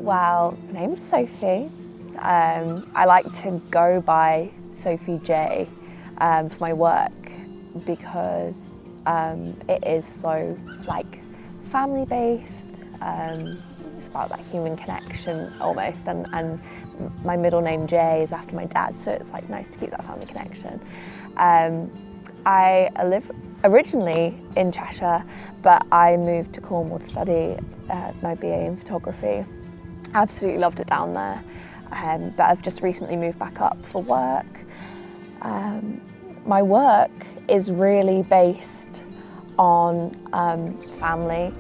Well, my name's Sophie. I like to go by Sophie J for my work because it is so family-based. It's about that human connection almost, and my middle name J is after my dad, so it's nice to keep that family connection. I live originally in Cheshire, but I moved to Cornwall to study my BA in photography. Absolutely loved it down there, but I've just recently moved back up for work. My work is really based on family.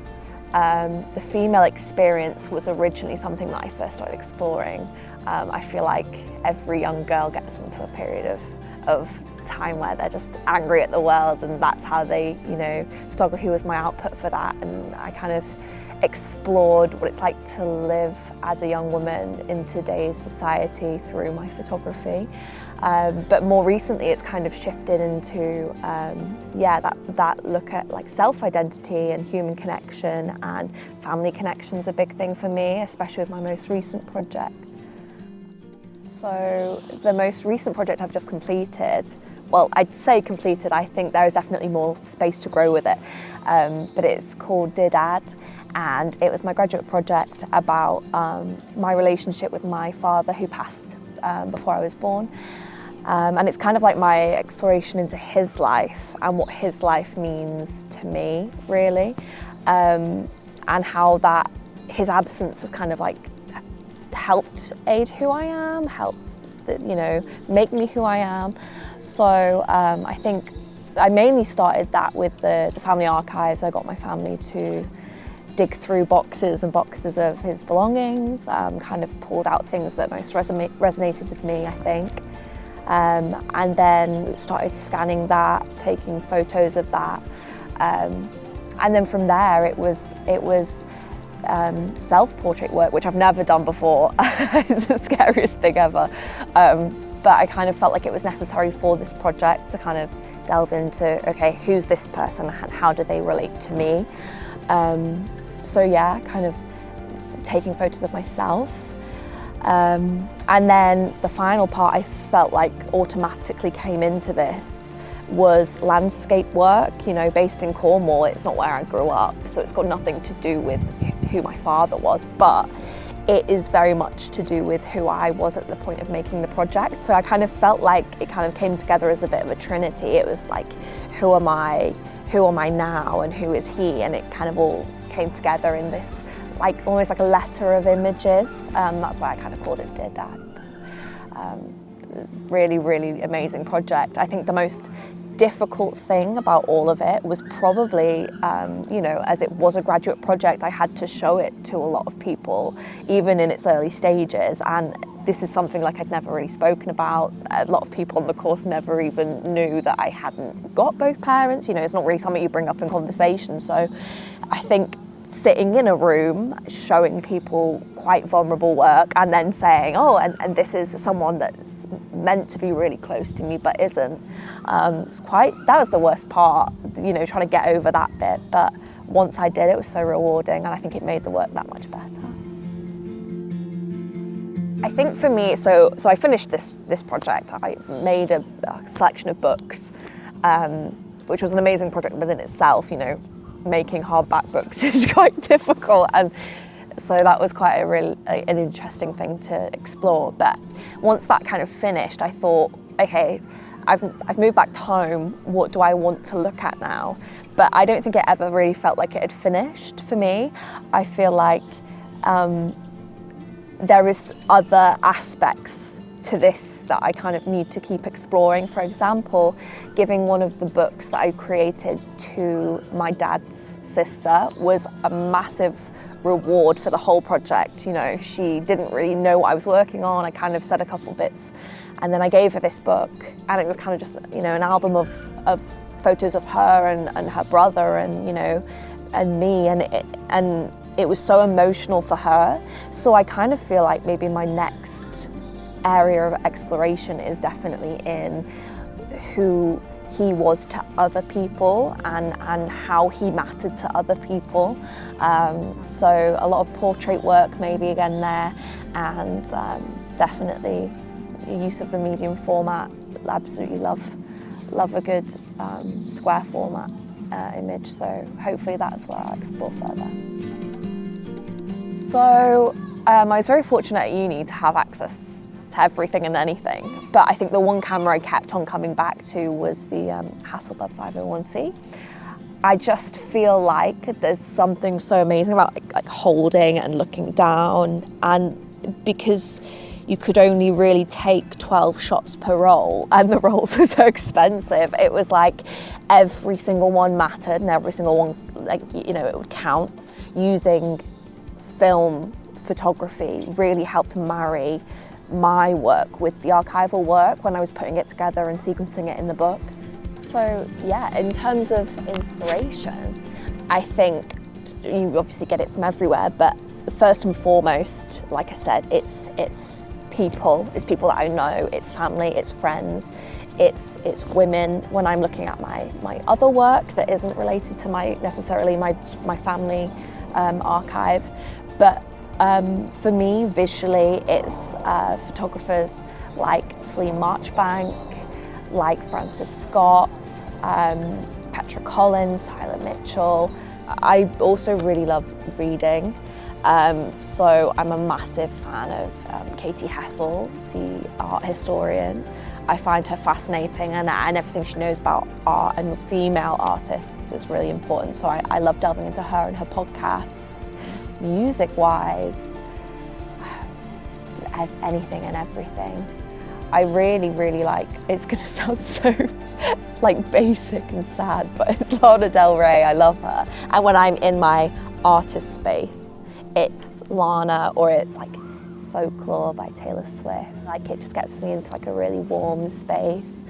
The female experience was originally something that I first started exploring. I feel like every young girl gets into a period of time where they're just angry at the world, and that's how they, photography was my output for that, and I kind of explored what it's like to live as a young woman in today's society through my photography. But more recently it's kind of shifted into that look at self-identity and human connection, and family connection's a big thing for me, especially with my most recent project. So the most recent project I've just completed, well, I'd say completed, I think there is definitely more space to grow with it, but it's called Dear Dad, and it was my graduate project about my relationship with my father, who passed before I was born. And it's kind of like my exploration into his life and what his life means to me, really, and how that his absence has kind of helped aid who I am, helped make me who I am. So I think I mainly started that with the family archives. I got my family to dig through boxes and boxes of his belongings, kind of pulled out things that most resonated with me, I think. And then started scanning that, taking photos of that, and then from there it was self-portrait work, which I've never done before. It's the scariest thing ever, but I kind of felt like it was necessary for this project to kind of delve into, okay, who's this person and how do they relate to me? So yeah, kind of taking photos of myself. And then the final part I felt like automatically came into this was landscape work, based in Cornwall. It's not where I grew up, so it's got nothing to do with who my father was, but it is very much to do with who I was at the point of making the project. So I kind of felt like it kind of came together as a bit of a trinity. It was who am I now, and who is he? And it kind of all came together in this almost like a letter of images. That's why I kind of called it Dear Dad. Really, really amazing project. I think the most difficult thing about all of it was probably, as it was a graduate project, I had to show it to a lot of people, even in its early stages. And this is something I'd never really spoken about. A lot of people on the course never even knew that I hadn't got both parents. It's not really something you bring up in conversation. So I think sitting in a room, showing people quite vulnerable work, and then saying, oh, and this is someone that's meant to be really close to me but isn't. That was the worst part, trying to get over that bit. But once I did, it was so rewarding, and I think it made the work that much better. I think for me, so I finished this project. I made a selection of books, which was an amazing project within itself. Making hardback books is quite difficult, and so that was quite an interesting thing to explore. But once that kind of finished, I thought, okay, I've moved back home. What do I want to look at now? But I don't think it ever really felt like it had finished for me. I feel like there is other aspects to this that I kind of need to keep exploring. For example, giving one of the books that I created to my dad's sister was a massive reward for the whole project. She didn't really know what I was working on. I kind of said a couple bits, and then I gave her this book, and it was kind of just an album of photos of her and her brother and and me, and it was so emotional for her. So I kind of feel like maybe my next area of exploration is definitely in who he was to other people and how he mattered to other people. So a lot of portrait work maybe again there, and definitely the use of the medium format. Absolutely love a good square format image, so hopefully that's where I'll explore further. So I was very fortunate at uni to have access to everything and anything, but I think the one camera I kept on coming back to was the Hasselblad 501C. I just feel like there's something so amazing about like holding and looking down, and because you could only really take 12 shots per roll and the rolls were so expensive, it was like every single one mattered and every single one, like, you know, it would count. Using film photography really helped marry my work with the archival work when I was putting it together and sequencing it in the book. So yeah, in terms of inspiration, I think you obviously get it from everywhere, but first and foremost, like I said, it's people. It's people that I know, it's family, it's friends, it's women. When I'm looking at my other work that isn't related to necessarily my family archive, but for me, visually, it's photographers like Celine Marchbank, like Francis Scott, Petra Collins, Tyler Mitchell. I also really love reading, so I'm a massive fan of Katie Hessel, the art historian. I find her fascinating, and everything she knows about art and female artists is really important, so I love delving into her and her podcasts. Music-wise, anything and everything. I really, really like, it's gonna sound so like basic and sad, but it's Lana Del Rey, I love her. And when I'm in my artist space, it's Lana or it's like Folklore by Taylor Swift. Like, it just gets me into like a really warm space.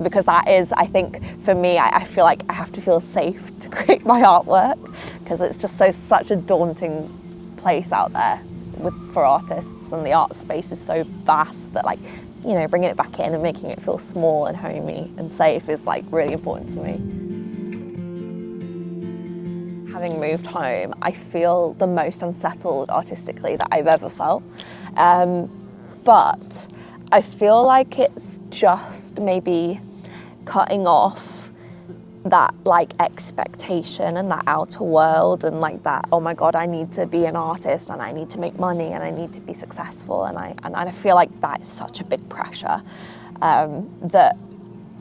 Because that is, I think, for me, I feel like I have to feel safe to create my artwork, because it's just such a daunting place out there for artists, and the art space is so vast that, like, you know, bringing it back in and making it feel small and homey and safe is like really important to me. Having moved home, I feel the most unsettled artistically that I've ever felt, but I feel like it's just maybe cutting off that like expectation and that outer world and like that, oh my God, I need to be an artist and I need to make money and I need to be successful, and I feel like that is such a big pressure that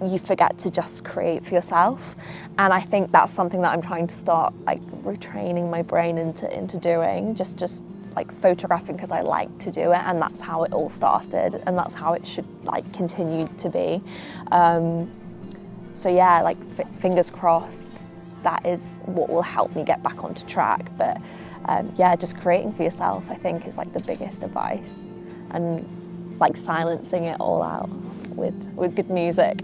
you forget to just create for yourself. And I think that's something that I'm trying to start like retraining my brain into doing, just like photographing because I like to do it, and that's how it all started, and that's how it should like continue to be. So yeah, like fingers crossed, that is what will help me get back onto track. But yeah, just creating for yourself, I think, is like the biggest advice, and it's like silencing it all out with good music.